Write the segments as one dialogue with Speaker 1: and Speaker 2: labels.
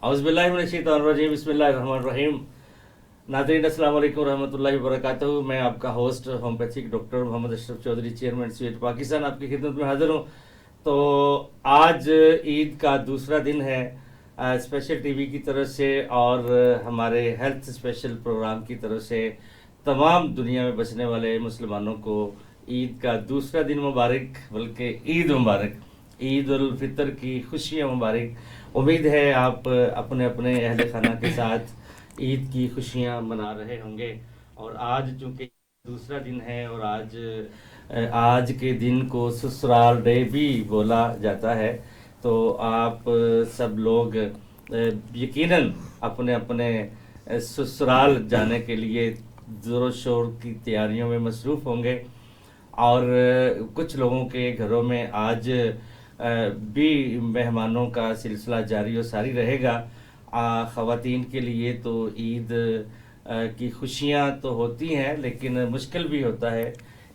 Speaker 1: اعوذ باللہ من الشیطان الرجیم، بسم اللہ الرحمن الرحیم۔ ناظرین السلام علیکم ورحمۃ اللہ وبرکاتہ۔ میں آپ کا ہوسٹ ہومیوپیتھک ڈاکٹر محمد اشرف چودھری، چیئرمین CH پاکستان، آپ کی خدمت میں حاضر ہوں۔ تو آج عید کا دوسرا دن ہے اسپیشل ٹی وی کی طرف سے اور ہمارے ہیلتھ اسپیشل پروگرام کی طرف سے تمام دنیا میں بسنے والے مسلمانوں کو عید کا دوسرا دن مبارک، بلکہ عید مبارک، عید الفطر کی خوشیاں مبارک۔ امید ہے آپ اپنے اپنے اہل خانہ کے ساتھ عید کی خوشیاں منا رہے ہوں گے۔ اور آج چونکہ دوسرا دن ہے اور آج کے دن کو سسرال ڈے بھی بولا جاتا ہے، تو آپ سب لوگ یقیناً اپنے اپنے سسرال جانے کے لیے زور و شور کی تیاریوں میں مصروف ہوں گے۔ اور کچھ لوگوں کے گھروں میں آج بھی مہمانوں کا سلسلہ جاری و ساری رہے گا۔ خواتین کے لیے تو عید کی خوشیاں تو ہوتی ہیں، لیکن مشکل بھی ہوتا ہے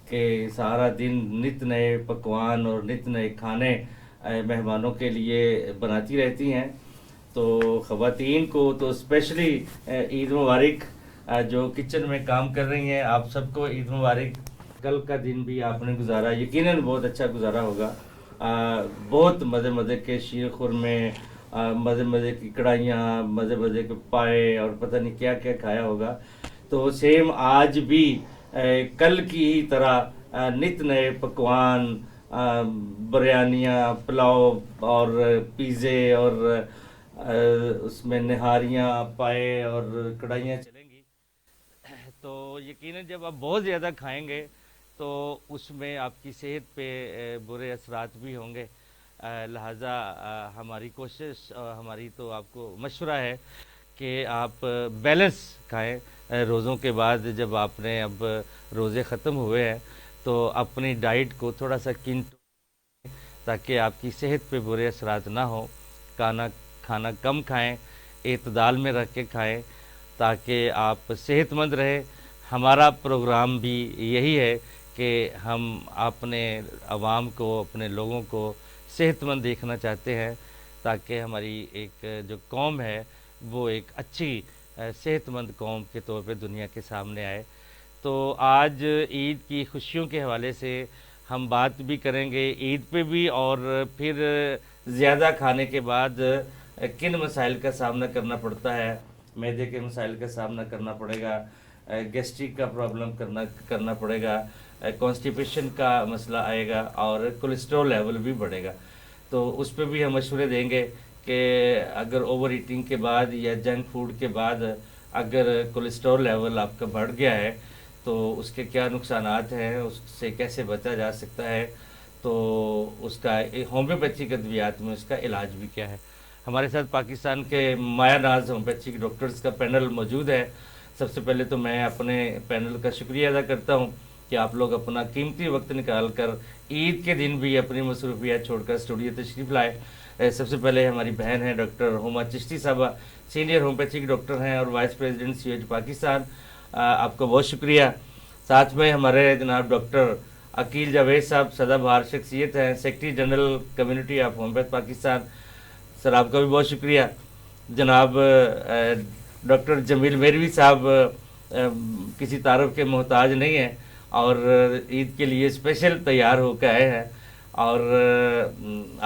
Speaker 1: کہ سارا دن نت نئے پکوان اور نت نئے کھانے مہمانوں کے لیے بناتی رہتی ہیں۔ تو خواتین کو تو اسپیشلی عید مبارک، جو کچن میں کام کر رہی ہیں، آپ سب کو عید مبارک۔ کل کا دن بھی آپ نے گزارا، یقیناً بہت اچھا گزارا ہوگا۔ بہت مزے مزے کے شیر خورمے، مزے مزے کی کڑھائیاں، مزے مزے کے پائے اور پتہ نہیں کیا کیا کھایا ہوگا۔ تو سیم آج بھی کل کی ہی طرح نت نئے پکوان، بریانیاں، پلاؤ اور پیزے اور اس میں نہاریاں، پائے اور کڑھائیاں چلیں گی۔ تو یقیناً جب آپ بہت زیادہ کھائیں گے تو اس میں آپ کی صحت پہ برے اثرات بھی ہوں گے۔ لہٰذا ہماری کوشش، ہماری تو آپ کو مشورہ ہے کہ آپ بیلنس کھائیں۔ روزوں کے بعد جب آپ نے اب روزے ختم ہوئے ہیں تو اپنی ڈائٹ کو تھوڑا سا تاکہ آپ کی صحت پہ برے اثرات نہ ہوں۔ کھانا کم کھائیں، اعتدال میں رکھ کے کھائیں تاکہ آپ صحت مند رہیں۔ ہمارا پروگرام بھی یہی ہے کہ ہم اپنے عوام کو، اپنے لوگوں کو صحت مند دیکھنا چاہتے ہیں تاکہ ہماری ایک جو قوم ہے وہ ایک اچھی صحت مند قوم کے طور پہ دنیا کے سامنے آئے۔ تو آج عید کی خوشیوں کے حوالے سے ہم بات بھی کریں گے عید پہ بھی، اور پھر زیادہ کھانے کے بعد کن مسائل کا سامنا کرنا پڑتا ہے۔ معدے کے مسائل کا سامنا کرنا پڑے گا، گیسٹرک کا پرابلم کرنا پڑے گا، کانسٹیپیشن کا مسئلہ آئے گا اور کولیسٹرول لیول بھی بڑھے گا۔ تو اس پہ بھی ہم مشورے دیں گے کہ اگر اوور ایٹنگ کے بعد یا جنک فوڈ کے بعد اگر کولیسٹرول لیول آپ کا بڑھ گیا ہے تو اس کے کیا نقصانات ہیں، اس سے کیسے بچا جا سکتا ہے، تو اس کا ہومیوپیتھک ادویات میں اس کا علاج بھی کیا ہے۔ ہمارے ساتھ پاکستان کے مایہ ناز ہومیوپیتھک ڈاکٹرز کا پینل موجود ہے۔ سب سے پہلے تو میں اپنے پینل کا شکریہ ادا کرتا ہوں کہ آپ لوگ اپنا قیمتی وقت نکال کر عید کے دن بھی اپنی مصروفیات چھوڑ کر اسٹوڈیو تشریف لائے۔ سب سے پہلے ہماری بہن ہیں ڈاکٹر ہما چشتی صاحبہ، سینئر ہومیوپیتھک ڈاکٹر ہیں اور وائس پریزیڈنٹ CH پاکستان، آپ کا بہت شکریہ۔ ساتھ میں ہمارے جناب ڈاکٹر عقیل جاوید صاحب سدا بہار شخصیت ہیں، secretary general community of homeopath Pakistan, sir آپ کا بھی بہت شکریہ۔ جناب ڈاکٹر جمیل میروی صاحب کسی تعارف کے محتاج نہیں ہیں اور عید کے لیے اسپیشل تیار ہو کے آئے ہیں، اور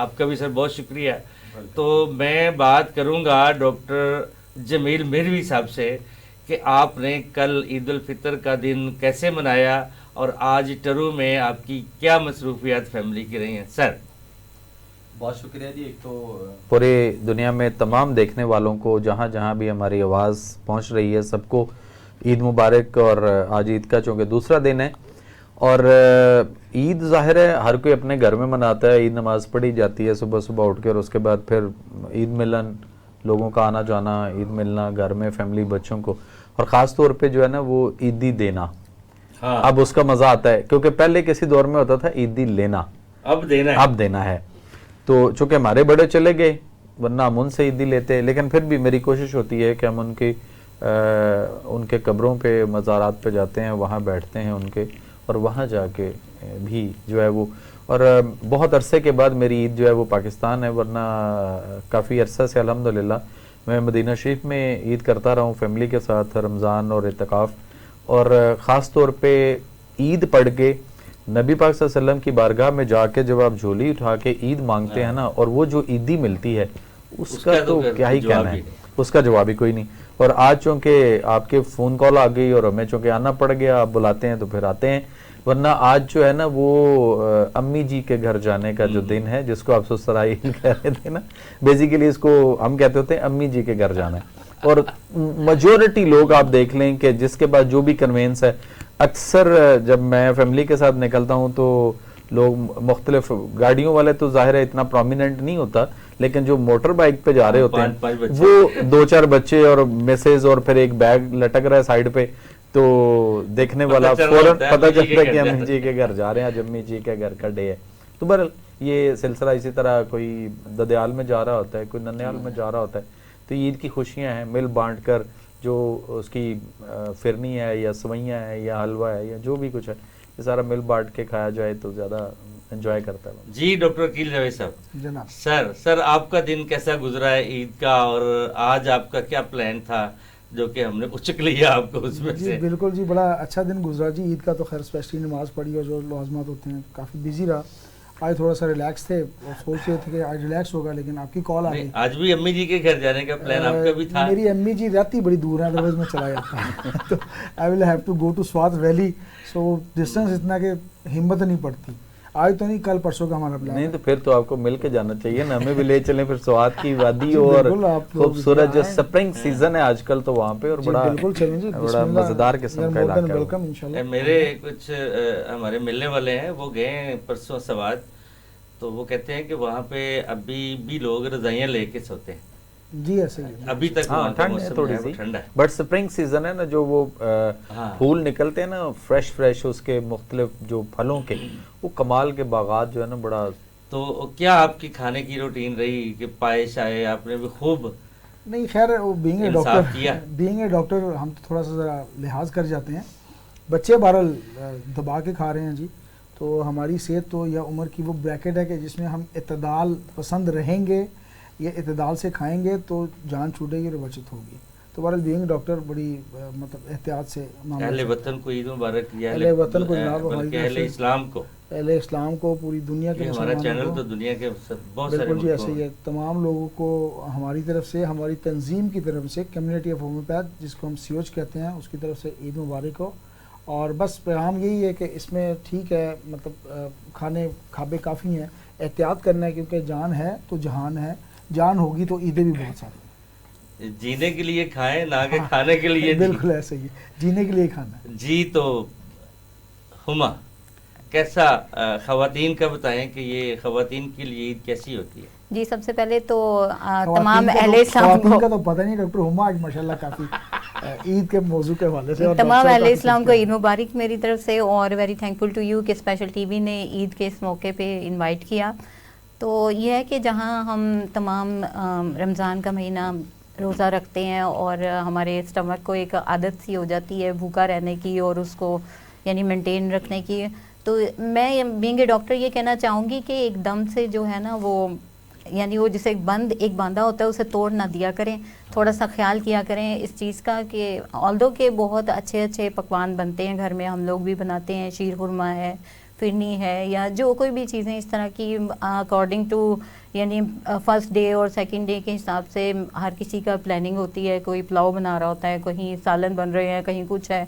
Speaker 1: آپ کا بھی سر بہت شکریہ۔ تو میں بات کروں گا ڈاکٹر جمیل میروی صاحب سے کہ آپ نے کل عید الفطر کا دن کیسے منایا اور آج ٹرو میں آپ کی کیا مصروفیات فیملی کی رہی ہیں۔ سر
Speaker 2: بہت شکریہ جی۔ ایک تو پورے دنیا میں تمام دیکھنے والوں کو جہاں جہاں بھی ہماری آواز پہنچ رہی ہے سب کو عید مبارک۔ اور آج عید کا چونکہ دوسرا دن ہے اور عید ظاہر ہے ہر کوئی اپنے گھر میں مناتا ہے، عید نماز پڑھی جاتی ہے صبح صبح اٹھ کے، اور اس کے بعد پھر عید ملن، لوگوں کا آنا جانا، عید ملنا گھر میں فیملی بچوں کو، اور خاص طور پہ جو ہے نا وہ عیدی دینا۔ اب اس کا مزہ آتا ہے کیونکہ پہلے کسی دور میں ہوتا تھا عیدی لینا، اب دینا ہے۔ تو چونکہ ہمارے بڑے چلے گئے ورنہ ہم ان سے عیدی لیتے، لیکن پھر بھی میری کوشش ہوتی ہے کہ ہم ان کے قبروں پہ، مزارات پہ جاتے ہیں، وہاں بیٹھتے ہیں ان کے، اور وہاں جا کے بھی جو ہے وہ، اور بہت عرصے کے بعد میری عید جو ہے وہ پاکستان ہے، ورنہ کافی عرصہ سے الحمدللہ میں مدینہ شریف میں عید کرتا رہا ہوں فیملی کے ساتھ رمضان اور اعتکاف, اور خاص طور پہ عید پڑھ کے نبی پاک صلی اللہ علیہ وسلم کی بارگاہ میں جا کے جب آپ جھولی اٹھا کے عید مانگتے ہیں نا, اور وہ جو عیدی ملتی ہے اس کا تو کیا ہی کہنا ہے, اس کا جواب ہی کوئی نہیں. اور آج چونکہ آپ کے فون کال آ گئی اور ہمیں چونکہ آنا پڑ گیا, آپ بلاتے ہیں تو پھر آتے ہیں, ورنہ آج جو ہے نا وہ امی جی کے گھر جانے کا جو دن ہے جس کو آپ سسرائی کہہ رہے تھے نا, بیسیکلی اس کو ہم کہتے ہوتے ہیں امی جی کے گھر جانا ہے. اور میجورٹی لوگ آپ دیکھ لیں کہ جس کے بعد جو بھی کنوینس ہے, اکثر جب میں فیملی کے ساتھ نکلتا ہوں تو لوگ مختلف گاڑیوں والے تو ظاہر ہے اتنا پرومیننٹ نہیں ہوتا, لیکن جو موٹر بائک پہ جا رہے ہوتے ہیں وہ 2-4 بچے اور میسز اور پھر ایک بیگ لٹک رہا ہے سائیڈ پہ, تو دیکھنے والا فوراً پتہ چلتا ہے کہ امی جی کے گھر جا رہے ہیں, آج امی جی کے گھر کا ڈے ہے. تو بہرحال یہ سلسلہ اسی طرح کوئی ددیال میں جا رہا ہوتا ہے, کوئی ننیال میں جا رہا ہوتا ہے, تو عید کی خوشیاں ہیں مل بانٹ کر, جو اس کی فرنی ہے یا سوئیاں ہے یا حلوہ ہے یا جو بھی کچھ ہے, یہ سارا مل بانٹ کے کھایا جائے تو زیادہ انجوائے کرتا ہے.
Speaker 1: جی ڈاکٹر عقیل جاوید صاحب,
Speaker 3: جناب
Speaker 1: سر آپ کا دن کیسا گزرا ہے عید کا, اور آج آپ کا کیا پلان تھا جو کہ ہم نے اچک لیا آپ کو اس میں
Speaker 3: جی
Speaker 1: سے؟
Speaker 3: بالکل جی, بڑا اچھا دن گزرا جی عید کا. تو خیر اسپیشلی نماز پڑھی اور جو لازمات ہوتے ہیں, کافی بزی رہا. آج تھوڑا سا ریلیکس تھے اور سوچ رہے تھے کہ آج ریلیکس ہوگا, لیکن آپ کی کال آ گئی.
Speaker 1: آج بھی امی جی کے گھر جانے کا پلان آپ کا بھی تھا؟
Speaker 3: میری امی جی رہتی بڑی دور ہے, ادروائز میں چلا جاتا تو I will have to go to Swat valley, so distance اتنا کہ ہمت نہیں پڑتی. آج تو نہیں, کل پرسوں کا ہمارا پلان.
Speaker 2: نہیں تو پھر تو آپ کو مل کے جانا چاہیے نا, ہمیں بھی لے چلیں پھر سوات کی وادی اور خوبصورت جو سپرنگ سیزن ہے آج کل تو وہاں پہ, اور بڑا بڑا مزیدار قسم کا علاقہ ہے.
Speaker 1: میرے کچھ ہمارے ملنے والے ہیں, وہ گئے ہیں پرسوں سوات, تو وہ کہتے ہیں کہ وہاں پہ ابھی بھی لوگ رضائیاں لے کے سوتے ہیں.
Speaker 3: جی ایسے ہی
Speaker 1: ابھی تک
Speaker 2: ٹھنڈ ہے تھوڑی سی,
Speaker 1: ٹھنڈا ہے,
Speaker 2: بٹ سپرنگ سیزن ہے نا, جو وہ پھول نکلتے ہیں نا فریش اس کے مختلف جو پھلوں کے, وہ کمال کے باغات جو ہے نا بڑا.
Speaker 1: تو کیا آپ کی کھانے کی روٹین رہی کہ پائے شائے آپ نے بھی خوب؟
Speaker 3: نہیں خیر, بینگ اے ڈاکٹر ہم تو تھوڑا سا ذرا لحاظ کر جاتے ہیں. بچے بہرحال دبا کے کھا رہے ہیں جی, تو ہماری صحت تو یا عمر کی وہ بریکٹ ہے کہ جس میں ہم اعتدال پسند رہیں گے یا اعتدال سے کھائیں گے تو جان چھوٹے گی اور بچت ہوگی. تو بہرحال بینگ ڈاکٹر بڑی مطلب احتیاط سے
Speaker 1: اہل وطن کو عید مبارک,
Speaker 3: اہل وطن کو جناب,
Speaker 1: اہل اسلام کو,
Speaker 3: اہل اسلام کو, پوری دنیا کے
Speaker 1: ہمارا چینل تو دنیا کے بہت سارے
Speaker 3: بالکل جی ایسے ہی ہے. تمام لوگوں کو ہماری طرف سے, ہماری تنظیم کی طرف سے, کمیونٹی آف ہومیوپیتھ جس کو ہم سیوچ کہتے ہیں, اس کی طرف سے عید مبارک ہو. اور بس پیغام یہی ہے کہ اس میں ٹھیک ہے, مطلب کھانے کھابے کافی ہیں, احتیاط کرنا ہے کیونکہ جان ہے تو جہان ہے, جان ہوگی تو عیدیں بھی بہت ساری ہیں.
Speaker 1: جینے کے لیے کھائیں نہ کہ کھانے کے لیے.
Speaker 3: بالکل ایسے ہی, جینے کے لیے کھانا ہے
Speaker 1: جی. تو ہما کیسا خواتین کا بتائیں کہ یہ خواتین کے لیے عید کیسی ہوتی ہے؟
Speaker 4: جی سب سے پہلے تو تمام اہل اسلام کو,
Speaker 3: کا تو پتہ نہیں ڈاکٹر ہما آج ماشاءاللہ کافی عید کے موضوع کے حوالے سے,
Speaker 4: تمام اہل اسلام کو عید مبارک میری طرف سے, اور ویری تھینکفل ٹو یو کہ اسپیشل ٹی وی نے عید کے اس موقع پہ انوائٹ کیا. تو یہ ہے کہ جہاں ہم تمام رمضان کا مہینہ روزہ رکھتے ہیں اور ہمارے اسٹمک کو ایک عادت سی ہو جاتی ہے بھوکا رہنے کی اور اس کو یعنی مینٹین رکھنے کی, تو میں بینگ اے ڈاکٹر یہ کہنا چاہوں گی کہ ایک دم سے جو ہے نا وہ یعنی وہ جسے ایک باندھا ہوتا ہے اسے توڑ نہ دیا کریں, تھوڑا سا خیال کیا کریں اس چیز کا کہ آلدو کہ بہت اچھے پکوان بنتے ہیں گھر میں, ہم لوگ بھی بناتے ہیں, شیر خورما ہے, فرنی ہے, یا جو کوئی بھی چیزیں اس طرح کی اکارڈنگ ٹو یعنی فرسٹ ڈے اور سیکنڈ ڈے کے حساب سے ہر کسی کا پلاننگ ہوتی ہے. کوئی پلاؤ بنا رہا ہوتا ہے, کہیں سالن بن رہے ہیں, کہیں کچھ ہے.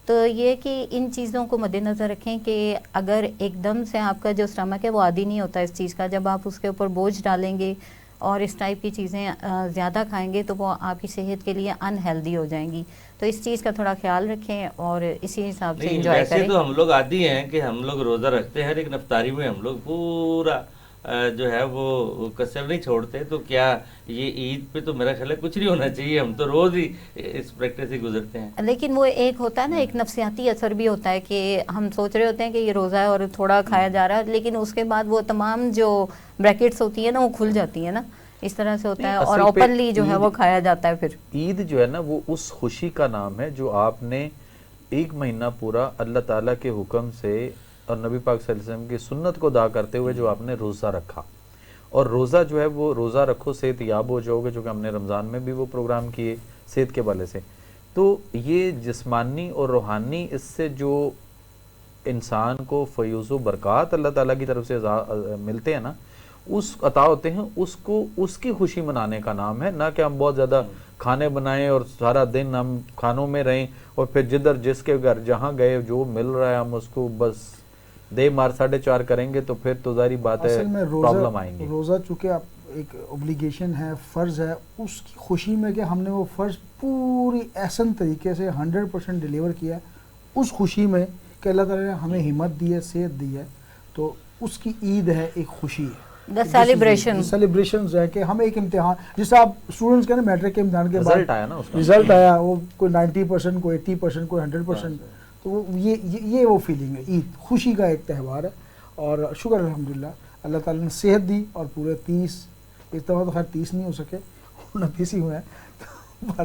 Speaker 4: تو یہ کہ ان چیزوں کو مد نظر رکھیں کہ اگر ایک دم سے آپ کا جو اسٹمک ہے وہ عادی نہیں ہوتا اس چیز کا, جب آپ اس کے اوپر بوجھ ڈالیں گے اور اس ٹائپ کی چیزیں زیادہ کھائیں گے تو وہ آپ کی صحت کے لیے ان ہیلدی ہو جائیں گی. تو اس چیز کا تھوڑا خیال رکھیں اور اسی حساب سے انجوائے کریں.
Speaker 1: ویسے تو ہم لوگ عادی ہیں کہ ہم لوگ روزہ رکھتے ہیں, لیکن افطاری میں ہم لوگ پورا جو ہے وہ کسر نہیں چھوڑتے. تو کیا یہ عید پہ تو میرا خیال ہے کچھ نہیں ہونا چاہیے, ہم تو روز ہی اس پریکٹس سے گزرتے ہیں.
Speaker 4: لیکن وہ ایک ہوتا ہے نا, ایک نفسیاتی اثر بھی ہوتا ہے کہ ہم سوچ رہے ہوتے ہیں کہ یہ روزہ ہے اور تھوڑا کھایا جا رہا ہے, لیکن اس کے بعد وہ تمام جو بریکٹس ہوتی ہیں نا وہ کھل جاتی ہیں نا, اس طرح سے ہوتا ہے اور اوپنلی جو ہے وہ کھایا جاتا ہے. پھر
Speaker 2: عید جو ہے نا وہ اس خوشی کا نام ہے جو آپ نے ایک مہینہ پورا اللہ تعالیٰ کے حکم سے اور نبی پاک صلی اللہ علیہ وسلم کی سنت کو ادا کرتے ہوئے جو آپ نے روزہ رکھا, اور روزہ جو ہے وہ روزہ رکھو صحت یاب ہو جاؤ گے، جو کہ ہم نے رمضان میں بھی وہ پروگرام کیے صحت کے والے سے. تو یہ جسمانی اور روحانی اس سے جو انسان کو فیوز و برکات اللہ تعالیٰ کی طرف سے ملتے ہیں نا، اس عطا ہوتے ہیں، اس کو اس کی خوشی منانے کا نام ہے، نہ کہ ہم بہت زیادہ کھانے بنائیں اور سارا دن ہم کھانوں میں رہیں اور پھر جدھر جس کے گھر جہاں گئے جو مل رہا ہے ہم اس کو بس دے مار 4.5 کریں گے، تو پھر تو ظاہری بات ہے پرابلم آئیں گی.
Speaker 3: روزہ چونکہ ایک اوبلیگیشن ہے، فرض ہے، اس کی خوشی میں کہ ہم نے وہ فرض پوری احسن طریقے سے 100% ڈیلیور کیا ہے، اس خوشی میں کہ اللہ تعالیٰ نے ہمیں ہمت دی ہے، صحت دی ہے، تو اس کی عید ہے، ایک خوشی ہے. سیلیبریشنز ہے کہ ہم ایک امتحان، جیسے آپ اسٹوڈنٹس کے نا میٹرک کے امتحان کے بعد رزلٹ آیا، وہ کوئی 90%، کوئی 80%، کوئی 100%، تو وہ یہ وہ فیلنگ ہے. عید خوشی کا ایک تہوار ہے، اور شکر الحمدللہ اللہ تعالیٰ نے صحت دی، اور پورے 30 اس دفعہ تو خیر 30 نہیں ہو سکے، 29 ہی ہوئے ہیں.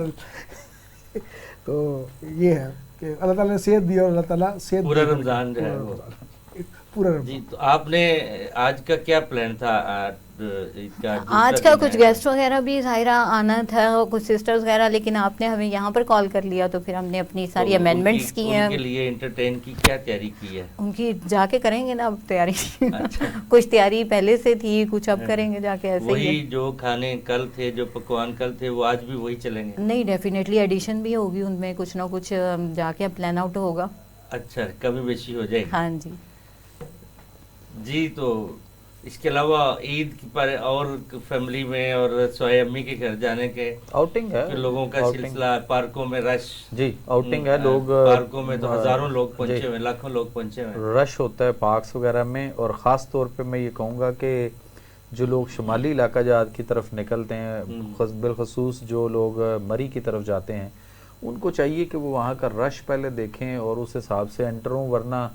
Speaker 3: تو یہ ہے کہ اللہ تعالیٰ نے صحت دی، اور اللہ تعالیٰ صحت
Speaker 1: پورا رمضان جو ہے
Speaker 3: پورا رمضان.
Speaker 1: جی تو آپ نے آج کا کیا پلان تھا؟
Speaker 4: آج کا کچھ گیسٹ وغیرہ بھی ظاہرہ آنا تھا، کچھ سسٹرز وغیرہ، لیکن آپ نے ہمیں یہاں پر کال کر لیا تو پھر ہم نے اپنی ساری امینڈمنٹس کی ہیں.
Speaker 1: ان کے لیے انٹرٹین کی کیا تیاری کی ہے؟
Speaker 4: ان کی جا کے کریں گے نا اب تیاری. کچھ تیاری پہلے سے تھی، کچھ اب کریں گے جا کے. ایسے
Speaker 1: وہی جو کھانے کل تھے، جو پکوان کل تھے، وہ آج بھی وہی چلیں گے؟
Speaker 4: نہیں، ڈیفینیٹلی ایڈیشن بھی ہوگی ان میں، کچھ نہ کچھ جا کے پلان آؤٹ ہوگا.
Speaker 1: اچھا، کمی بیشی ہو جائے گی.
Speaker 4: ہاں جی.
Speaker 1: جی تو اس کے علاوہ عید پر اور فیملی میں اور سوائے امی کے گھر جانے کے
Speaker 2: آؤٹنگ ہے
Speaker 1: لوگوں کا سلسلہ، پارکوں میں رش.
Speaker 2: جی آؤٹنگ ہے، لوگ
Speaker 1: پارکوں میں تو ہزاروں لوگ پہنچے ہوئے، لاکھوں لوگ پہنچے ہوئے، رش
Speaker 2: ہوتا ہے پارکس وغیرہ میں. اور خاص طور پہ میں یہ کہوں گا کہ جو لوگ شمالی علاقہ جات کی طرف نکلتے ہیں، بالخصوص جو لوگ مری کی طرف جاتے ہیں، ان کو چاہیے کہ وہ وہاں کا رش پہلے دیکھیں اور اس حساب سے انٹر ہوں، ورنہ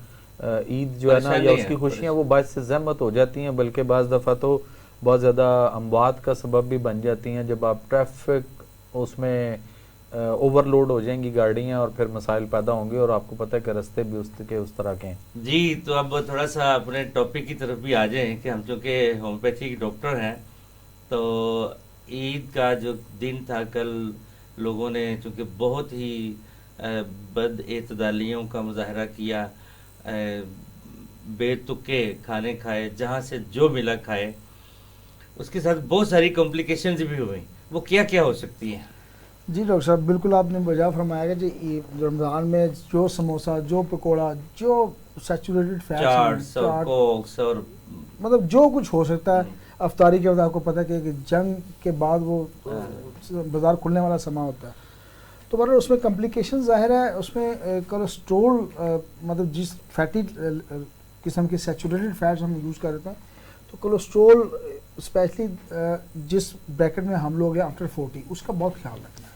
Speaker 2: عید جو ہے نا یا اس کی خوشیاں وہ باعث سے زحمت ہو جاتی ہیں، بلکہ بعض دفعہ تو بہت زیادہ اموات کا سبب بھی بن جاتی ہیں جب آپ ٹریفک اس میں اوور لوڈ ہو جائیں گی گاڑیاں، اور پھر مسائل پیدا ہوں گے، اور آپ کو پتہ ہے کہ رستے بھی اس طرح کے ہیں.
Speaker 1: جی تو اب تھوڑا سا اپنے ٹاپک کی طرف بھی آ جائیں کہ ہم چونکہ ہومیوپیتھک ڈاکٹر ہیں، تو عید کا جو دن تھا کل، لوگوں نے چونکہ بہت ہی بد اعتدالیوں کا مظاہرہ کیا، بے تکے کھانے کھائے، جہاں سے جو ملا کھائے، اس کے ساتھ بہت ساری کمپلیکیشنز بھی ہوئیں. وہ کیا کیا ہو سکتی ہیں؟
Speaker 3: جی ڈاکٹر صاحب بالکل آپ نے بجا فرمایا کہ جی رمضان میں جو سموسا، جو پکوڑا، جو سیچوریٹڈ فیٹس
Speaker 1: اور
Speaker 3: مطلب جو کچھ ہو سکتا ہے افطاری کے وقت، آپ کو پتہ کہ جنگ کے بعد وہ بازار کھلنے والا سمہ ہوتا ہے، تو برابر اس میں کمپلیکیشن ظاہر ہے. اس میں کولیسٹرول مطلب جس فیٹی قسم کے سیچوریٹڈ فیٹس ہم یوز کرتے ہیں، تو کولیسٹرول اسپیشلی جس بریکٹ میں ہم لوگ ہیں آفٹر 40، اس کا بہت خیال رکھنا ہے.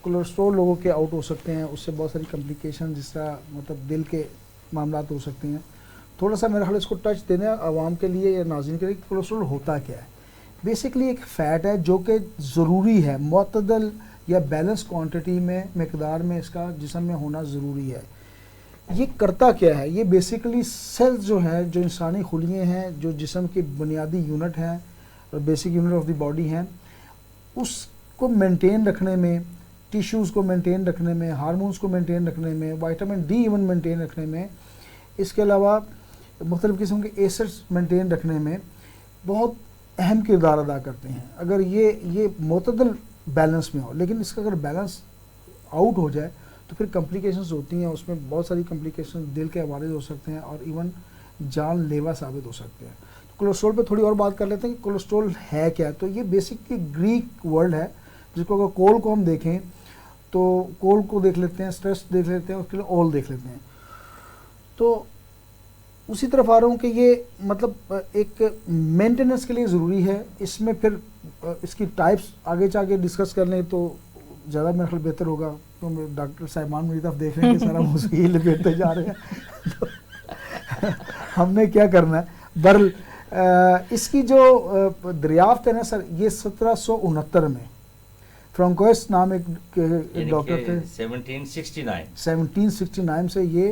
Speaker 3: کولیسٹرول لوگوں کے آؤٹ ہو سکتے ہیں، اس سے بہت ساری کمپلیکیشن جس طرح مطلب دل کے معاملات ہو سکتے ہیں. تھوڑا سا میرا خیال اس کو ٹچ دینا عوام کے لیے یا ناظرین کے لیے. کولیسٹرول ہوتا کیا ہے؟ بیسکلی ایک فیٹ ہے جو کہ ضروری ہے، معتدل یا بیلنس کوانٹٹی میں، مقدار میں اس کا جسم میں ہونا ضروری ہے. یہ کرتا کیا ہے؟ یہ بیسکلی سیلز جو ہیں، جو انسانی خلیے ہیں، جو جسم کی بنیادی یونٹ ہیں اور basic unit of the body ہیں، اس کو مینٹین رکھنے میں، ٹیشوز کو مینٹین رکھنے میں، ہارمونز کو مینٹین رکھنے میں، وائٹامن ڈی ایون مینٹین رکھنے میں، اس کے علاوہ مختلف قسم کے ایسڈز مینٹین رکھنے میں بہت اہم کردار ادا کرتے ہیں. اگر یہ معتدل بیلنس میں ہو، لیکن اس کا اگر بیلنس آؤٹ ہو جائے تو پھر کمپلیکیشنز ہوتی ہیں. اس میں بہت ساری کمپلیکیشن دل کے حوالے ہو سکتے ہیں اور ایون جان لیوا ثابت ہو سکتے ہیں. کولیسٹرول پہ تھوڑی اور بات کر لیتے ہیں کہ کولیسٹرول ہے کیا. تو یہ بیسکلی گریک ورڈ ہے، جس کو اگر کول کو ہم دیکھیں تو کول کو دیکھ لیتے ہیں، اسٹریس دیکھ لیتے ہیں، اس کے لیے اول دیکھ لیتے ہیں. تو اسی طرف آ رہا ہوں کہ یہ مطلب ایک مینٹیننس کے لیے ضروری ہے. اس میں پھر اس کی ٹائپس آگے جا کے ڈسکس کر لیں تو زیادہ میرے خیال بہتر ہوگا. تو ڈاکٹر صاحبان میری طرف دیکھ رہے ہیں کہ سارا موضوع ہی لپیٹتے جا رہے ہیں. ہم نے کیا کرنا ہے؟ برل اس کی جو دریافت ہے نا سر، یہ 1769 میں فرانکوئس نام ایک ڈاکٹر تھے،
Speaker 1: 1769
Speaker 3: سے یہ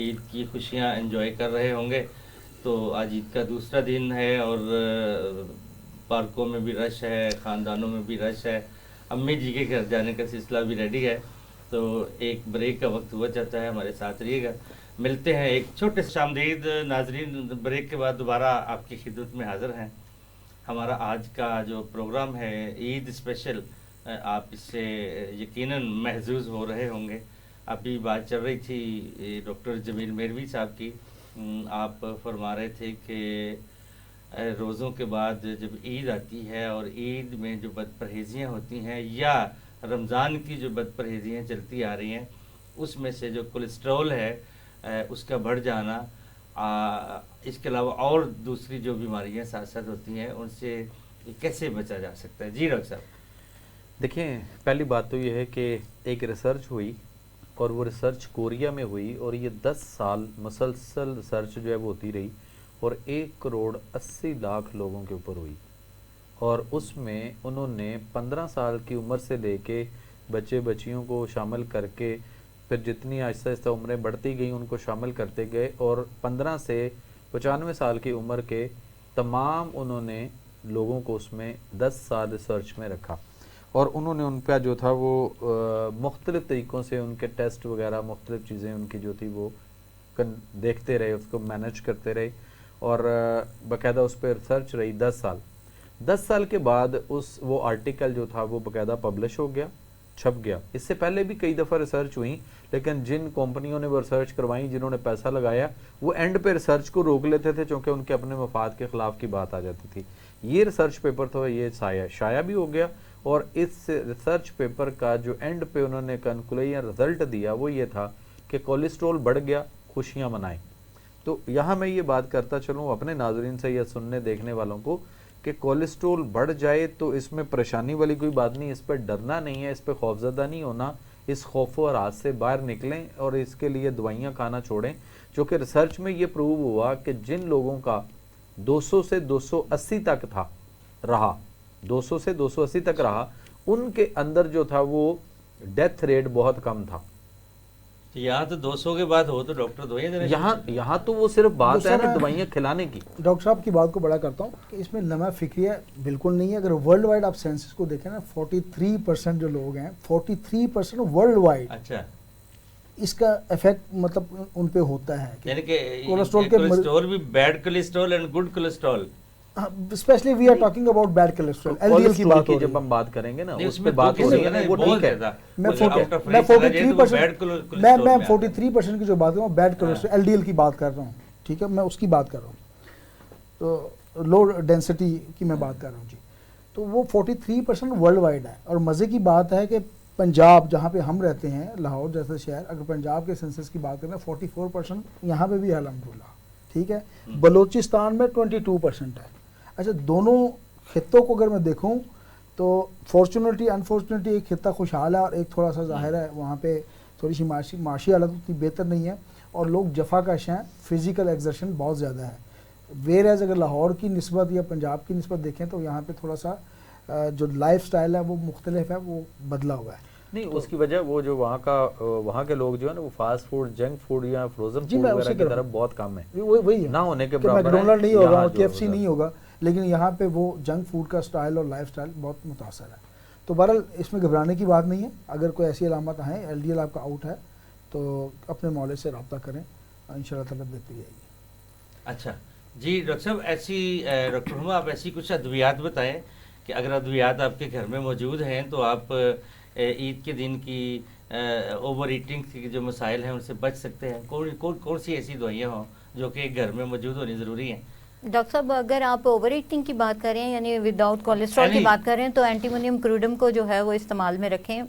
Speaker 1: عید کی خوشیاں انجوائے کر رہے ہوں گے. تو آج عید کا دوسرا دن ہے اور پارکوں میں بھی رش ہے, خاندانوں میں بھی رش ہے, امی جی کے گھر جانے کا سلسلہ بھی ریڈی ہے. تو ایک بریک کا وقت ہوا چاہتا ہے, ہمارے ساتھ رہیے گا. ملتے ہیں ایک چھوٹے سے آمدید. ناظرین, بریک کے بعد دوبارہ آپ کی خدمت میں حاضر ہیں. ہمارا آج کا جو پروگرام ہے عید اسپیشل, آپ اس سے یقیناً محظوظ ہو رہے ہوں گے. ابھی بات چل رہی تھی ڈاکٹر جمیل میروی صاحب کی. آپ فرما رہے تھے کہ روزوں کے بعد جب عید آتی ہے اور عید میں جو بد پرہیزیاں ہوتی ہیں یا رمضان کی جو بد پرہیزیاں چلتی آ رہی ہیں, اس میں سے جو کولیسٹرول ہے اس کا بڑھ جانا, اس کے علاوہ اور دوسری جو بیماریاں ساتھ ساتھ ہوتی ہیں, ان سے کیسے بچا جا سکتا ہے؟ جی ڈاکٹر صاحب.
Speaker 2: دیکھیں, پہلی بات تو یہ ہے کہ ایک ریسرچ ہوئی اور وہ ریسرچ کوریا میں ہوئی, اور یہ 10 سال مسلسل ریسرچ جو ہے وہ ہوتی رہی, اور 1,80,00,000 لوگوں کے اوپر ہوئی. اور اس میں انہوں نے 15 سال کی عمر سے لے کے بچے بچیوں کو شامل کر کے, پھر جتنی آہستہ آہستہ عمریں بڑھتی گئیں ان کو شامل کرتے گئے, اور 15 سے 95 سال کی عمر کے تمام انہوں نے لوگوں کو اس میں 10 سال ریسرچ میں رکھا. اور انہوں نے ان کا جو تھا وہ مختلف طریقوں سے ان کے ٹیسٹ وغیرہ, مختلف چیزیں ان کی جو تھی وہ دیکھتے رہے, اس کو مینج کرتے رہے, اور باقاعدہ اس پہ ریسرچ رہی 10 سال. 10 سال کے بعد وہ آرٹیکل جو تھا وہ باقاعدہ پبلش ہو گیا, چھپ گیا. اس سے پہلے بھی کئی دفعہ ریسرچ ہوئی, لیکن جن کمپنیوں نے وہ ریسرچ کروائیں, جنہوں نے پیسہ لگایا, وہ اینڈ پہ ریسرچ کو روک لیتے تھے چونکہ ان کے اپنے مفاد کے خلاف کی بات آ جاتی تھی. یہ ریسرچ پیپر تھا, یہ شائع بھی ہو گیا, اور اس ریسرچ پیپر کا جو اینڈ پہ انہوں نے کنکلوژن رزلٹ دیا وہ یہ تھا کہ کولیسٹرول بڑھ گیا, خوشیاں منائیں. تو یہاں میں یہ بات کرتا چلوں اپنے ناظرین سے یا سننے دیکھنے والوں کو کہ کولیسٹرول بڑھ جائے تو اس میں پریشانی والی کوئی بات نہیں, اس پہ ڈرنا نہیں ہے, اس پہ خوفزدہ نہیں ہونا, اس خوف و راز سے باہر نکلیں اور اس کے لیے دوائیاں کھانا چھوڑیں. چونکہ ریسرچ میں یہ پروو ہوا کہ جن لوگوں کا 200 سے 280 تک تھا رہا, 200 سے 280 تک رہا, ان کے اندر جو تھا وہ ڈیتھ ریٹ بہت کم تھا.
Speaker 1: یہاں تو 200 کے بعد ہو تو ڈاکٹر دوائیاں دینا,
Speaker 2: یہاں تو وہ صرف بات ہے نا دوائیاں کھلانے کی.
Speaker 3: ڈاکٹر صاحب کی بات کو بڑا کرتا ہوں کہ اس میں لمحہ فکریہ بالکل نہیں ہے. اگر ورلڈ وائڈ آپ سینسس کو دیکھیں نا, 43% جو لوگ ہیں, 43% ورلڈ وائڈ,
Speaker 1: اچھا,
Speaker 3: اس کا افیکٹ مطلب ان پہ ہوتا ہے.
Speaker 1: یعنی کہ کولیسٹرول بھی bad cholesterol and good cholesterol,
Speaker 3: especially we are talking about bad cholesterol, L D L کی بات ہو رہی ہے.
Speaker 2: جب ہم بات کریں گے نا
Speaker 1: اس میں بات ہو رہی ہے نا, وہ ٹھیک ہے.
Speaker 3: میں 43% کی جو بات کر رہا ہوں bed cholesterol, L D L کی بات کر رہا ہوں, ٹھیک ہے, میں اس کی بات کر رہا ہوں. تو لو ڈینسٹی کی میں بات کر رہا ہوں جی. تو وہ 43% ورلڈ وائڈ ہے. اور مزے کی بات ہے کہ پنجاب جہاں پہ ہم رہتے ہیں, لاہور جیسے شہر, اگر پنجاب کے سینسس کی بات کریں 44% یہاں پہ بھی ہے الحمدللہ, ٹھیک ہے. بلوچستان میں 22% ہے. اچھا, دونوں خطوں کو اگر میں دیکھوں تو فارچونیٹلی انفارچونیٹلی ایک خطہ خوشحال ہے اور ایک تھوڑا سا ظاہر ہے وہاں پہ تھوڑی سی معاشی حالت اتنی بہتر نہیں ہے, اور لوگ جفا کش ہیں, فزیکل ایگزرشن بہت زیادہ ہے. ویئر ایز اگر لاہور کی نسبت یا پنجاب کی نسبت دیکھیں تو یہاں پہ تھوڑا سا جو لائف سٹائل ہے وہ مختلف ہے, وہ بدلا ہوا ہے.
Speaker 2: نہیں, اس کی وجہ وہ جو وہاں کے لوگ جو ہے نا وہ فاسٹ فوڈ, جنک فوڈ یا فروزن فوڈ وغیرہ کی طرف بہت کم ہے.
Speaker 3: وہی
Speaker 2: نہ ہونے کے
Speaker 3: کہ
Speaker 2: برابر ہے,
Speaker 3: میکڈونلڈ نہیں ہوگا, کے ایف سی نہیں ہوگا, لیکن یہاں پہ وہ جنک فوڈ کا سٹائل اور لائف سٹائل بہت متاثر ہے. تو بہرحال اس میں گھبرانے کی بات نہیں ہے. اگر کوئی ایسی علامات ہیں, ایل ڈی ایل آپ کا آؤٹ ہے, تو اپنے مولے سے رابطہ کریں, ان شاء اللہ تعالیٰ بہتری آئے گی.
Speaker 1: اچھا جی ڈاکٹر صاحب, ایسی ڈاکٹر ہما آپ ایسی کچھ ادویات بتائیں کہ اگر ادویات آپ کے گھر میں موجود ہیں تو آپ عید کے دن کی اوور ایٹنگ کے جو مسائل ہیں ان سے بچ سکتے ہیں. کون سی ایسی دوائیاں ہوں جو کہ گھر میں موجود ہونی ضروری ہیں؟
Speaker 4: ڈاکٹر صاحب, اگر آپ اوور ایٹنگ کی بات کریں یعنی وداؤٹ کولیسٹرول کی بات کریں تو اینٹیمونیم کروڈم کو جو ہے وہ استعمال میں رکھیں,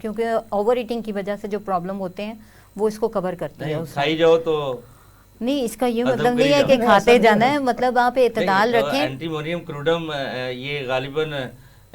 Speaker 4: کیونکہ اوور ایٹنگ کی وجہ سے جو پرابلم ہوتے ہیں وہ اس کو کور کرتی ہے.
Speaker 1: کھائی جاؤ تو
Speaker 4: نہیں, اس کا یہ مطلب نہیں ہے کہ کھاتے جانا ہے, مطلب آپ اعتدال رکھیں.
Speaker 1: اینٹیمونیم کروڈم یہ غالباً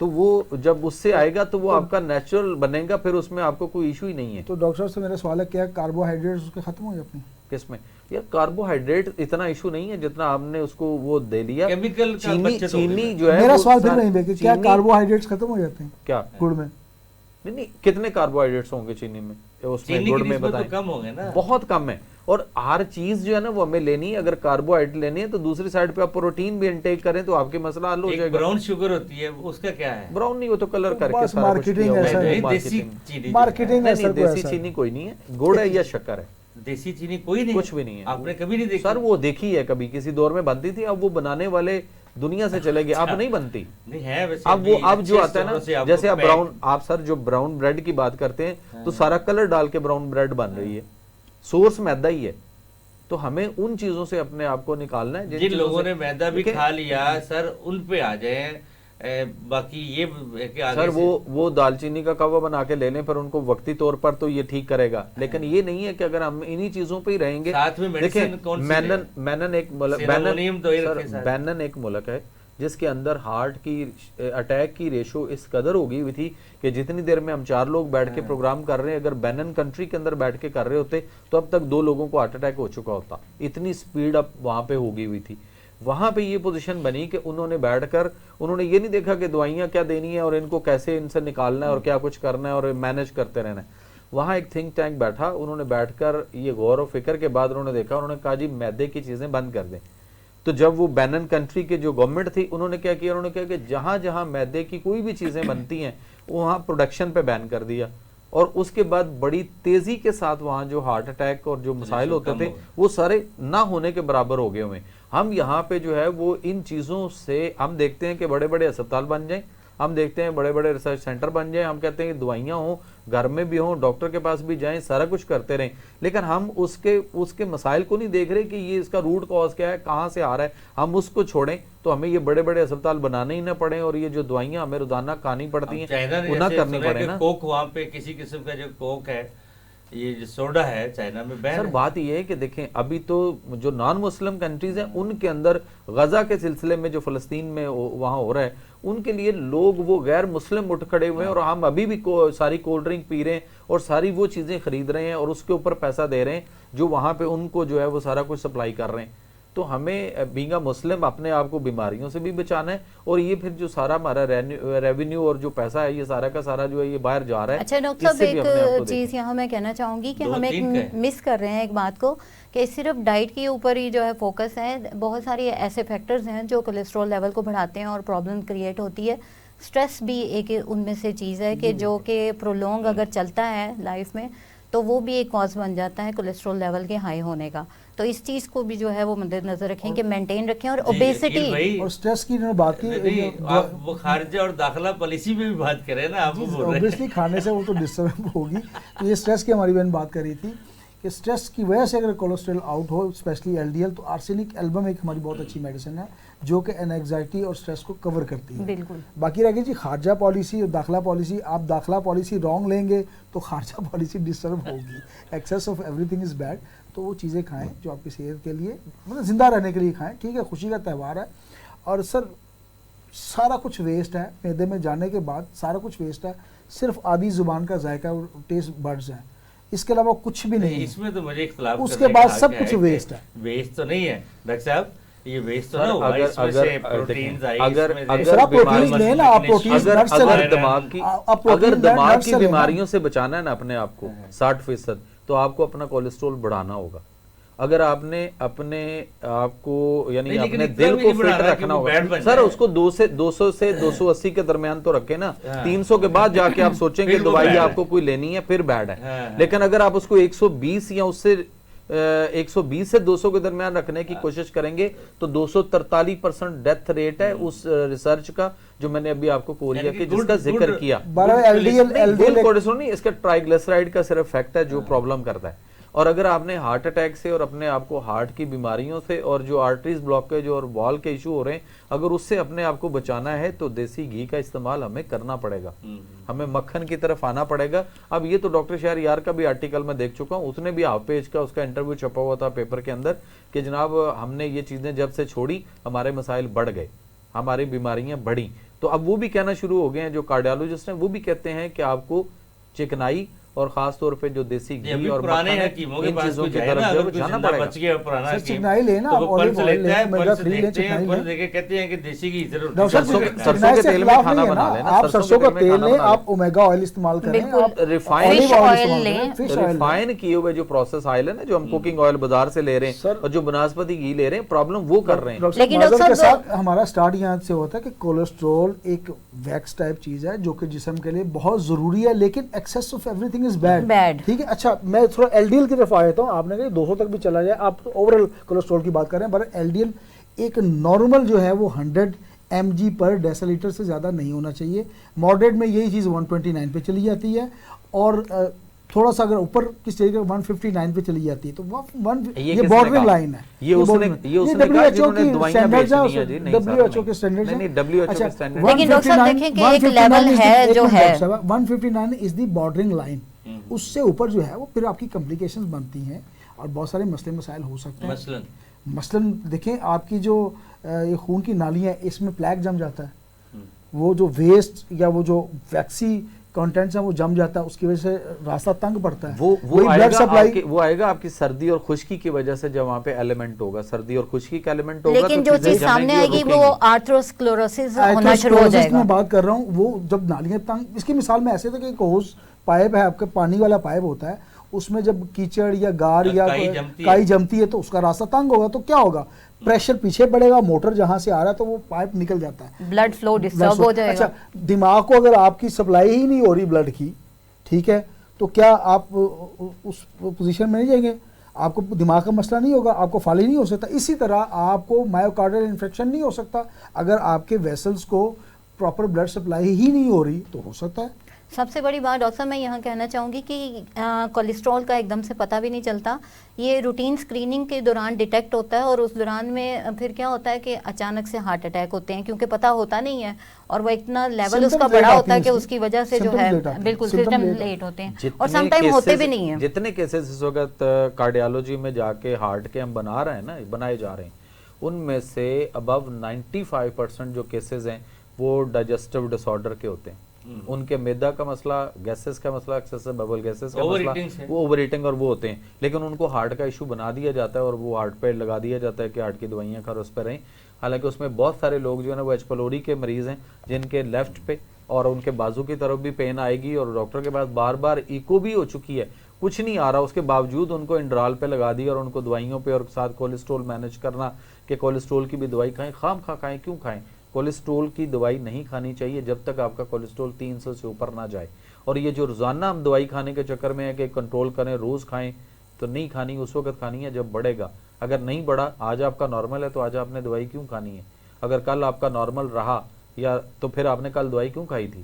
Speaker 2: تو وہ جب اس سے آئے گا تو وہ آپ کا نیچرل بنے گا, پھر اس میں آپ کو کوئی ایشو ہی نہیں ہے.
Speaker 3: تو ڈاکٹر صاحب سے میرا سوال ہے, کیا کاربوہائیڈریٹس اس کے ختم ہو جاتے ہیں؟
Speaker 2: کس میں یار کاربوہائیڈریٹ اتنا ایشو نہیں ہے جتنا آپ نے اس کو وہ دے لیا.
Speaker 1: کیمیکل کا بچت ہو
Speaker 2: چینی جو ہے,
Speaker 3: میرا سوال پھر وہیں پہ, کیا کاربوہائیڈریٹس ختم ہو جاتے ہیں
Speaker 2: کیا
Speaker 3: گڑ میں؟
Speaker 2: نہیں, کتنے کاربوہائیڈریٹس ہوں گے چینی میں, اس میں گڑ میں بتائیں.
Speaker 1: کم ہوں گے نا,
Speaker 2: بہت کم ہے. اور ہر چیز جو ہے نا وہ ہمیں لینی ہے. اگر کاربوہائیڈریٹ لینی ہے تو دوسری سائڈ پہ آپ پروٹین بھی انٹیک کریں تو آپ کے مسئلہ حل ہو جائے گا.
Speaker 1: براؤن شوگر ہوتی ہے, اس کا کیا ہے؟
Speaker 2: براؤن نہیں, وہ تو کلر کر کے
Speaker 3: بس مارکیٹنگ ایسا ہے, مارکیٹنگ ایسا
Speaker 2: دیسی چینی کوئی نہیں ہے, گڑ ہے یا شکر ہے.
Speaker 1: دیسی چینی کوئی نہیں,
Speaker 2: کچھ بھی نہیں ہے.
Speaker 1: آپ نے کبھی نہیں دیکھی؟
Speaker 2: سر وہ دیکھی ہے کبھی, کسی دور میں بنتی تھی, اب وہ بنانے والے دنیا سے چلے گئے, اب نہیں بنتی.
Speaker 1: نہیں ہے ویسے,
Speaker 2: اب وہ اب جو آتا ہے نا, جیسے آپ براؤن, آپ سر جو براؤن بریڈ کی بات کرتے ہیں تو سارا کلر ڈال کے براؤن بریڈ بن رہی ہے, سورس میدا ہی ہے. تو ہمیں ان چیزوں سے اپنے آپ کو نکالنا ہے.
Speaker 1: جن لوگوں نے میدا بھی کھا لیا سر, ان پہ آ جائیں. باقی یہ
Speaker 2: سر وہ دال چینی کا کوا بنا کے لے لیں, پھر ان کو وقتی طور پر تو یہ ٹھیک کرے گا, لیکن یہ نہیں ہے کہ اگر ہم انہی چیزوں پہ ہی رہیں گے. دیکھیں بینن ایک ملک ہے جس کے اندر ہارٹ کی اٹیک کی ریشو اس قدر ہوگی ہوئی تھی کہ جتنی دیر میں ہم 4 لوگ بیٹھ کے پروگرام کر رہے ہیں, اگر بینن کنٹری کے اندر بیٹھ کے کر رہے ہوتے تو اب تک 2 لوگوں کو ہارٹ اٹیک ہو چکا ہوتا. اتنی سپیڈ اب وہاں پہ ہوگی ہوئی تھی. وہاں پہ یہ پوزیشن بنی کہ انہوں نے بیٹھ کر, انہوں نے یہ نہیں دیکھا کہ دوائیاں کیا دینی ہے اور ان کو کیسے ان سے نکالنا ہے اور کیا کچھ کرنا ہے اور مینج کرتے رہنا ہے. وہاں ایک تھنک ٹینک بیٹھا, انہوں نے بیٹھ کر یہ غور و فکر کے بعد انہوں نے دیکھا, انہوں نے کہا جی میدے کی چیزیں بند کر دیں. تو جب وہ بینن کنٹری کے جو گورنمنٹ تھی, انہوں نے کیا کیا, انہوں نے کہا کہ جہاں جہاں میدے کی کوئی بھی چیزیں بنتی ہیں وہاں پروڈکشن پہ بین کر دیا. اور اس کے بعد بڑی تیزی کے ساتھ وہاں جو ہارٹ اٹیک اور جو مسائل ہوتے تھے وہ سارے نہ ہونے کے برابر ہو گئے ہوئے. ہم یہاں پہ جو ہے وہ ان چیزوں سے ہم دیکھتے ہیں کہ بڑے بڑے اسپتال بن جائیں, ہم دیکھتے ہیں بڑے بڑے ریسرچ سینٹر بن جائیں, ہم کہتے ہیں کہ دوائیاں ہوں, گھر میں بھی ہوں, ڈاکٹر کے پاس بھی جائیں, سارا کچھ کرتے رہیں, لیکن ہم اس کے مسائل کو نہیں دیکھ رہے کہ یہ اس کا روٹ کاز کیا ہے, کہاں سے آ رہا ہے. ہم اس کو چھوڑیں تو ہمیں یہ بڑے بڑے اسپتال بنانے ہی نہ پڑیں, اور یہ جو دوائیاں ہمیں روزانہ کھانی پڑتی ہیں وہ نہ کرنی پڑے نا.
Speaker 1: کوک وہاں پہ کسی قسم کا جو کوک ہے, یہ جو سوڈا ہے چائنا میں بین ہے.
Speaker 2: سر بات یہ ہے کہ دیکھیں ابھی تو جو نان مسلم کنٹریز ہیں ان کے اندر غزہ کے سلسلے میں جو فلسطین میں وہاں ہو رہا ہے, ان کے لیے لوگ وہ غیر مسلم اٹھ کھڑے ہوئے ہیں, اور ہم ابھی بھی ساری کولڈ ڈرنک پی رہے ہیں اور ساری وہ چیزیں خرید رہے ہیں اور اس کے اوپر پیسہ دے رہے ہیں جو وہاں پہ ان کو جو ہے وہ سارا کچھ سپلائی کر رہے ہیں. تو ہمیں بینگ اے مسلم اپنے آپ کو بیماریوں سے بھی بچانا ہے, اور یہ پھر جو سارا ہمارا ریونیو اور جو پیسہ ہے یہ سارا کا سارا جو ہے یہ باہر جا رہا ہے.
Speaker 4: اچھا ڈاکٹر صاحب, ایک چیز یہاں میں کہنا چاہوں گی کہ ہم ایک مس کر رہے ہیں ایک بات کو, کہ صرف ڈائٹ کے اوپر ہی جو ہے فوکس ہے. بہت ساری ایسے فیکٹرز ہیں جو کولیسٹرول لیول کو بڑھاتے ہیں اور پرابلم کریٹ ہوتی ہے. سٹریس بھی ایک ان میں سے چیز ہے کہ جو کہ پرولونگ اگر چلتا ہے لائف میں تو وہ بھی ایک کاز بن جاتا ہے کولیسٹرول لیول کے ہائی ہونے کا. تو اس چیز کو بھی جو ہے وہ مد نظر رکھیں کہ مینٹین رکھیں. اور اوبیسٹی
Speaker 3: اور سٹریس کی بات کی,
Speaker 1: وہ خارجہ اور داخلہ پالیسی میں بھی بات کریں نا آپ.
Speaker 3: اوبیسلی کھانے سے وہ تو ڈسٹرب ہوگی. تو یہ سٹریس کی ہماری بہن بات کر رہی تھی کہ سٹریس کی وجہ سے اگر کولیسٹرول آؤٹ ہو, اسپیشلی ایل ڈی ایل, تو آرسینک البم ایک ہماری بہت اچھی میڈیسن ہے جو کہ اینگزائٹی اور سٹریس کو کور کرتی ہے.
Speaker 4: بالکل.
Speaker 3: باقی رہ گئی جی خارجہ پالیسی اور داخلہ پالیسی. آپ داخلہ پالیسی رانگ لیں گے تو خارجہ پالیسی ڈسٹرب ہوگی. Access of every thing is bad. تو وہ چیزیں کھائیں جو آپ کی صحت کے لیے, مطلب زندہ رہنے کے لیے کھائیں. ٹھیک ہے, خوشی کا تہوار ہے, اور سر سارا کچھ ویسٹ ہے معدے میں جانے کے بعد, سارا کچھ ویسٹ ہے. صرف آدھی زبان کا ذائقہ اور ٹیسٹ بڈز ہیں, اس کے علاوہ کچھ بھی نہیں.
Speaker 1: اس میں تو مجھے اختلاف,
Speaker 3: اس کے بعد سب کچھ ویسٹ ہے.
Speaker 1: ویسٹ تو نہیں ہے ڈاکٹر صاحب, یہ ویسٹ تو نہ ہوا, اس میں سے پروٹینز آئی,
Speaker 2: اگر دماغ کی بیماریوں سے بچانا ہے نا اپنے آپ کو 60%, تو آپ کو اپنا کولیسٹرول بڑھانا ہوگا. اگر آپ نے اپنے آپ کو یعنی اپنے دل کو فٹ رکھنا ہوگا سر, اس کو 200 سے 280 کے درمیان تو رکھے نا. 300 کے بعد جا کے آپ سوچیں کہ دوائی آپ کو کوئی لینی ہے, پھر بیڈ ہے. لیکن اگر آپ اس کو 120 یا اس سے 120 سے 200 کے درمیان رکھنے کی کوشش کریں گے تو 243% ڈیتھ ریٹ ہے اس ریسرچ کا جو میں نے ابھی آپ کو کوریا کے جس کا ذکر کیا. کولیسٹرول نہیں, اس کا ٹرائیگلیسرائڈ کا صرف فیکٹ ہے جو پرابلم کرتا ہے. اور اگر آپ نے ہارٹ اٹیک سے اور اپنے آپ کو ہارٹ کی بیماریوں سے اور جو آرٹریز بلاکیج اور وال کے ایشو ہو رہے ہیں, اگر اس سے اپنے آپ کو بچانا ہے تو دیسی گھی کا استعمال ہمیں کرنا پڑے گا, ہمیں مکھن کی طرف آنا پڑے گا. اب یہ تو ڈاکٹر شہر یار کا بھی آرٹیکل میں دیکھ چکا ہوں, اس نے بھی ہاف پیج کا اس کا انٹرویو چھپا ہوا تھا پیپر کے اندر کہ جناب ہم نے یہ چیزیں جب سے چھوڑی ہمارے مسائل بڑھ گئے, ہماری بیماریاں بڑھی. تو اب وہ بھی کہنا شروع ہو گئے ہیں جو کارڈیالوجسٹ ہیں, وہ بھی کہتے ہیں کہ آپ کو چکنائی اور خاص طور پہ جو دیسی گھی اور
Speaker 1: پرانے حکیموں کے پاس کوئی جائے نا, اگر جانا پڑے بچ گیا پرانا حکیم تو وہ پلس لیتا ہے, پلس دیکھتے ہیں, پلس دیکھ کے کہتے ہیں کہ دیسی گھی ضرور
Speaker 2: سرسوں کے تیل میں کھانا بنا لینا,
Speaker 3: آپ سرسوں کا تیل لیں, آپ اومیگا آئل استعمال کریں, آپ
Speaker 2: ریفائن کیے ہوئے جو پروسیس آئل ہے نا, جو ہم کوکنگ آئل بازار سے لے رہے ہیں اور جو بناسپتی گھی لے رہے ہیں, پرابلم وہ کر رہے ہیں.
Speaker 3: لیکن ڈاکٹر صاحب ہمارا سٹارٹ یہاں سے ہوتا ہے کہ کولیسٹرول ایک ویکس ٹائپ چیز ہے جو کہ جسم کے لیے بہت ضروری ہے, لیکن access of every thing is bad. ٹھیک ہے, اچھا میں تھوڑا ایل ڈی ایل کی طرف آ جاتا ہوں. آپ نے کہا 200 تک بھی چلا جائے, آپ اوور آل کولیسٹرول کی بات کر رہے ہیں, پر ایل ڈی ایل ایک نارمل جو ہے وہ 100 mg پر ڈیسا لیٹر سے زیادہ نہیں ہونا چاہیے. ماڈریٹ میں یہی چیز 129 پہ چلی جاتی ہے, اور تھوڑا سا اگر اوپر کس طریقے 159 پہ چلی جاتی ہے تو یہ بارڈرنگ لائن ہے.
Speaker 2: یہ WHO کی سٹینڈرڈز ہیں, WHO کے سٹینڈرڈز ہیں.
Speaker 4: لیکن ڈاکٹر صاحب دیکھیں کہ ایک لیول ہے جو ہے
Speaker 3: 159 از دی بارڈرنگ لائن. اس سے اوپر جو ہے وہ پھر آپ کی کمپلیکیشنز بنتی ہیں اور بہت سارے مسئلے مسائل ہو سکتے ہیں. مثلاً دیکھیں آپ کی جو یہ خون کی نالیاں ہیں, اس میں پلیک جم جاتا ہے, وہ جو ویسٹ یا وہ جو ویکسی کانٹینٹس ہیں وہ جم جاتا ہے, اس کی وجہ سے راستہ تنگ پڑتا ہے.
Speaker 2: وہ آئے گا آپ کی سردی اور خشکی کی وجہ سے, جب وہاں پہ ایلیمنٹ ہوگا, سردی اور خشکی کا ایلیمنٹ ہوگا,
Speaker 4: لیکن جو چیز سامنے آئے گی وہ آرتھروسکلوروسس ہونا شروع ہو جائے گا.
Speaker 3: میں بات کر رہا ہوں, وہ جب نالیاں تنگ, اس کی مثال میں ایسے تھا کہ ایک ہوز پائپ ہے آپ کا, پانی والا پائپ ہوتا ہے, اس میں جب کیچڑ یا گار یا کائی جمتی ہے تو اس کا راستہ تنگ ہوگا, تو کیا ہوگا, پریشر پیچھے پڑے گا, موٹر جہاں سے آ رہا ہے تو وہ پائپ نکل جاتا ہے,
Speaker 4: بلڈ فلو ڈسٹرب ہو جائے گا.
Speaker 3: اچھا, دماغ کو اگر آپ کی سپلائی ہی نہیں ہو رہی بلڈ کی, ٹھیک ہے, تو کیا آپ اس پوزیشن میں نہیں جائیں گے, آپ کو دماغ کا مسئلہ نہیں ہوگا, آپ کو فالج نہیں ہو سکتا. اسی طرح آپ کو مائیوکارڈل انفیکشن نہیں ہو سکتا اگر آپ کے ویسلز کو پراپر بلڈ سپلائی ہی نہیں ہو رہی, تو ہو سکتا ہے.
Speaker 4: سب سے بڑی بات ڈاکٹر صاحب میں یہاں کہنا چاہوں گی کہ کولیسٹرول کا ایک دم سے پتہ بھی نہیں چلتا, یہ روٹین سکریننگ کے دوران ڈیٹیکٹ ہوتا ہے, اور اس دوران میں پھر کیا ہوتا ہے کہ اچانک سے ہارٹ اٹیک ہوتے ہیں, کیونکہ پتہ ہوتا نہیں ہے, اور وہ اتنا لیول اس کا بڑا ہوتا ہے کہ اس کی وجہ سے جو ہے بالکل سسٹم لیٹ ہوتے ہیں, اور سم ٹائم ہوتے بھی نہیں ہیں.
Speaker 2: جتنے کیسز اس وقت کارڈیالوجی میں جا کے ہارٹ کے ہم بنا رہے ہیں نا, بنائے جا رہے ہیں, ان میں سے ابو 95% جو کیسز ہیں وہ ڈائجسٹو ڈس آرڈر کے ہوتے ہیں. ان کے میدا کا مسئلہ, گیسز کا مسئلہ, ایکسیسیبل گیسز کا مسئلہ, وہ اوور ایٹنگ اور وہ ہوتے ہیں, لیکن ان کو ہارٹ کا ایشو بنا دیا جاتا ہے اور وہ ہارٹ پہ لگا دیا جاتا ہے کہ ہارٹ کی دوائیاں کھاؤ, اس پہ رہیں. حالانکہ اس میں بہت سارے لوگ جو ہے نا وہ ایچ پیلوری کے مریض ہیں, جن کے لیفٹ پہ اور ان کے بازو کی طرف بھی پین آئے گی, اور ڈاکٹر کے پاس بار بار ایکو بھی ہو چکی ہے, کچھ نہیں آ رہا, اس کے باوجود ان کو انڈرال پہ لگا دی اور ان کو دوائیوں پہ, اور ساتھ کولیسٹرول مینیج کرنا کہ کولیسٹرول کی بھی دوائی کھائیں. خام خواہ کھائیں, کیوں کھائیں؟ کولیسٹرول کی دوائی نہیں کھانی چاہیے جب تک آپ کا کولیسٹرول 300 سے اوپر نہ جائے. اور یہ جو روزانہ ہم دوائی کھانے کے چکر میں ہے کہ کنٹرول کریں, روز کھائیں, تو نہیں کھانی, اس وقت کھانی ہے جب بڑھے گا. اگر نہیں بڑھا, آج آپ کا نارمل ہے تو آج آپ نے دوائی کیوں کھانی ہے؟ اگر کل آپ کا نارمل رہا یا تو پھر آپ نے کل دوائی کیوں کھائی تھی؟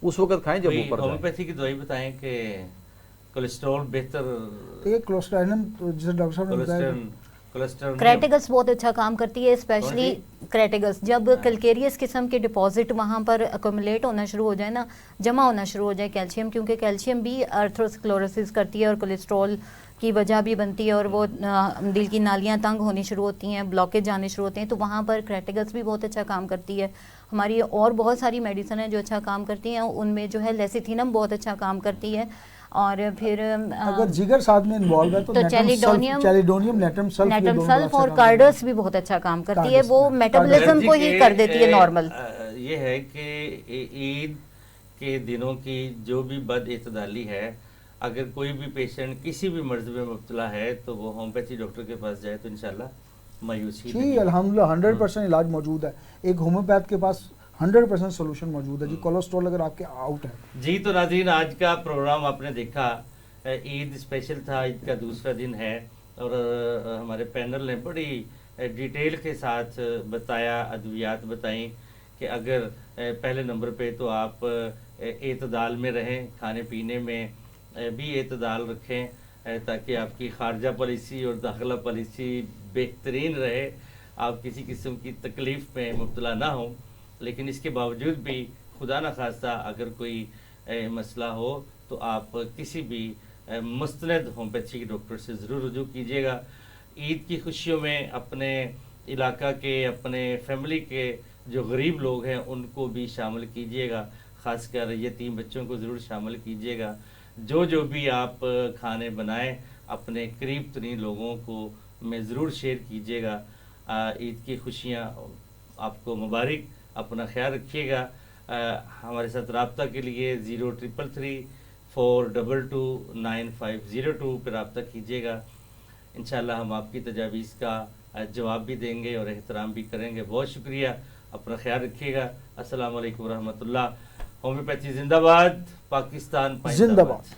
Speaker 2: اس وقت کھائیں جب اوپر جائے.
Speaker 1: ہومیوپیتھی کی دوائی بتائیں کہ کولیسٹرول بہتر,
Speaker 3: جیسے ڈاکٹر صاحب نے بتایا
Speaker 4: کریٹیگس بہت اچھا کام کرتی ہے, اسپیشلی کریٹیگس. جب کیلکیریس قسم کے ڈپازٹ وہاں پر اکومولیٹ ہونا شروع ہو جائے نا, جمع ہونا شروع ہو جائے کیلشیم, کیونکہ کیلشیم بھی آرتھروسکلوروسس کرتی ہے اور کولیسٹرول کی وجہ بھی بنتی ہے, اور وہ دل کی نالیاں تنگ ہونی شروع ہوتی ہیں, بلاکیج جانے شروع ہوتے ہیں, تو وہاں پر کریٹیگس بھی بہت اچھا کام کرتی ہے. ہماری اور بہت ساری میڈیسن ہیں جو اچھا کام کرتی ہیں, ان میں جو ہے لیسیتھینم بہت اچھا کام کرتی ہے, اور پھر
Speaker 3: اگر جگر ساتھ میں انوالو ہے تو چیلیڈونیم, نیٹم سلف
Speaker 4: اور کارڈس بھی بہت اچھا کام کرتی ہے, وہ میٹابولزم کو ہی کر دیتی ہے نارمل.
Speaker 1: یہ ہے کہ عید کے دنوں کی جو بھی بد اعتدالی ہے, اگر کوئی بھی پیشنٹ کسی بھی مرض میں مبتلا ہے تو وہ ہومیوپیتھی ڈاکٹر کے پاس جائے تو انشاءاللہ مایوسی نہیں.
Speaker 3: جی الحمدللہ 100% علاج موجود ہے, ایک ہومیوپیتھ کے پاس 100% سولوشن موجود ہے جی, کولیسٹرول اگر آپ کے آؤٹ ہے. جی
Speaker 1: تو ناظرین, آج کا پروگرام آپ نے دیکھا, عید اسپیشل تھا, عید کا دوسرا دن ہے, اور ہمارے پینل نے بڑی ڈیٹیل کے ساتھ بتایا, ادویات بتائیں کہ اگر پہلے نمبر پہ تو آپ اعتدال میں رہیں, کھانے پینے میں بھی اعتدال رکھیں تاکہ آپ کی خارجہ پالیسی اور داخلہ پالیسی بہترین رہے, آپ کسی قسم کی تکلیف میں مبتلا نہ ہوں. لیکن اس کے باوجود بھی خدا نہ خواستہ اگر کوئی مسئلہ ہو تو آپ کسی بھی مستند ہومیوپیتھی کے ڈاکٹر سے ضرور رجوع کیجیے گا. عید کی خوشیوں میں اپنے علاقہ کے, اپنے فیملی کے جو غریب لوگ ہیں ان کو بھی شامل کیجیے گا، خاص کر یتیم بچوں کو ضرور شامل کیجیے گا. جو بھی آپ کھانے بنائیں اپنے قریب ترین لوگوں کو میں ضرور شیئر کیجیے گا. عید کی خوشیاں آپ کو مبارک. اپنا خیال رکھیے گا. ہمارے ساتھ رابطہ کے لیے 0333422950 پہ رابطہ کیجیے گا. انشاءاللہ ہم آپ کی تجاویز کا جواب بھی دیں گے اور احترام بھی کریں گے. بہت شکریہ. اپنا خیال رکھیے گا. السلام علیکم ورحمۃ اللہ. ہومیوپیتھی زندہ باد. پاکستان
Speaker 3: زندہ باد.